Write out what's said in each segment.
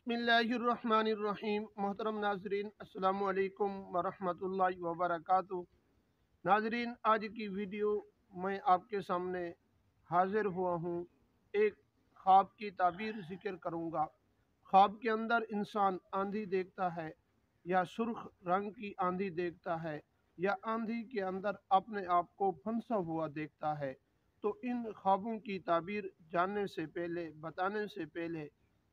बिस्मिल्लाहिर्रहमानिर्रहीम। मोहतरम नाजरीन, अस्सलाम वालेकुम वरहमतुल्लाहि वबरकातुहू। नाजरीन, आज की वीडियो मैं आपके सामने हाजिर हुआ हूँ। एक ख्वाब की ताबीर ज़िक्र करूँगा। ख्वाब के अंदर इंसान आंधी देखता है, या सुर्ख रंग की आंधी देखता है, या आंधी के अंदर अपने आप को फंसा हुआ देखता है। तो इन ख्वाबों की ताबीर जानने से पहले, बताने से पहले,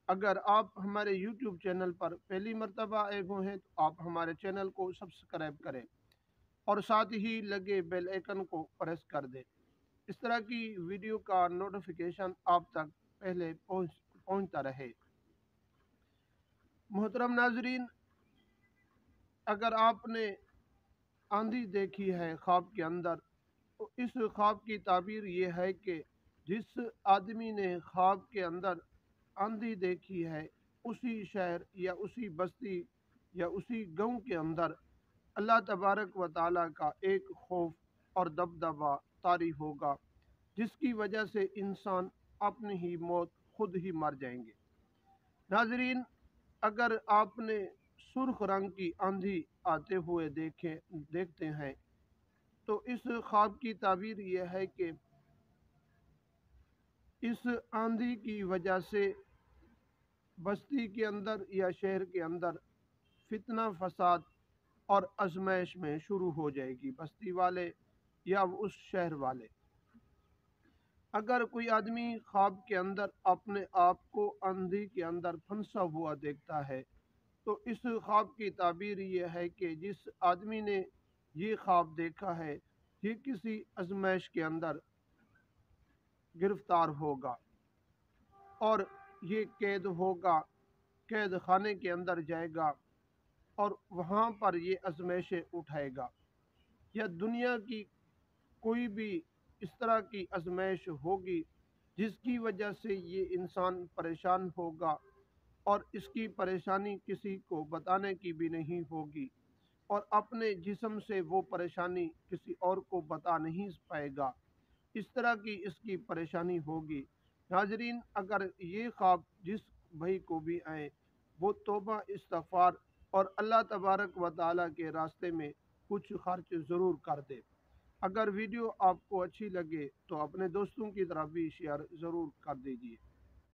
अगर आप हमारे YouTube चैनल पर पहली मर्तबा आए हुए हैं तो आप हमारे चैनल को सब्सक्राइब करें और साथ ही लगे बेल आइकन को प्रेस कर दें। इस तरह की वीडियो का नोटिफिकेशन आप तक पहले पहुंचता रहे। मोहतरम नाजरीन, अगर आपने आंधी देखी है ख्वाब के अंदर, तो इस ख्वाब की ताबीर ये है कि जिस आदमी ने ख्वाब के अंदर आंधी देखी है, उसी शहर या उसी बस्ती या उसी गांव के अंदर अल्लाह तबारक व ताला का एक खौफ और दबदबा तारी होगा, जिसकी वजह से इंसान अपनी ही मौत खुद ही मर जाएंगे। नाजरीन, अगर आपने सुर्ख रंग की आंधी आते हुए देखते हैं, तो इस ख्वाब की ताबीर यह है कि इस आंधी की वजह से बस्ती के अंदर या शहर के अंदर फितना फसाद और आजमाइश में शुरू हो जाएगी, बस्ती वाले या उस शहर वाले। अगर कोई आदमी ख्वाब के अंदर अपने आप को आंधी के अंदर फंसा हुआ देखता है, तो इस ख्वाब की ताबीर ये है कि जिस आदमी ने ये ख्वाब देखा है, ये किसी आजमाइश के अंदर गिरफ्तार होगा और ये कैद होगा, कैद खाने के अंदर जाएगा और वहाँ पर ये आजमाइशें उठाएगा। या दुनिया की कोई भी इस तरह की आजमाइश होगी जिसकी वजह से ये इंसान परेशान होगा और इसकी परेशानी किसी को बताने की भी नहीं होगी, और अपने जिस्म से वो परेशानी किसी और को बता नहीं पाएगा। इस तरह की इसकी परेशानी होगी। नाजरीन, अगर ये ख्वाब जिस भाई को भी आए, वो तौबा इस्तग़फ़ार और अल्लाह तबारक व ताला के रास्ते में कुछ खर्च ज़रूर कर दे। अगर वीडियो आपको अच्छी लगे तो अपने दोस्तों की तरफ भी शेयर ज़रूर कर दीजिए।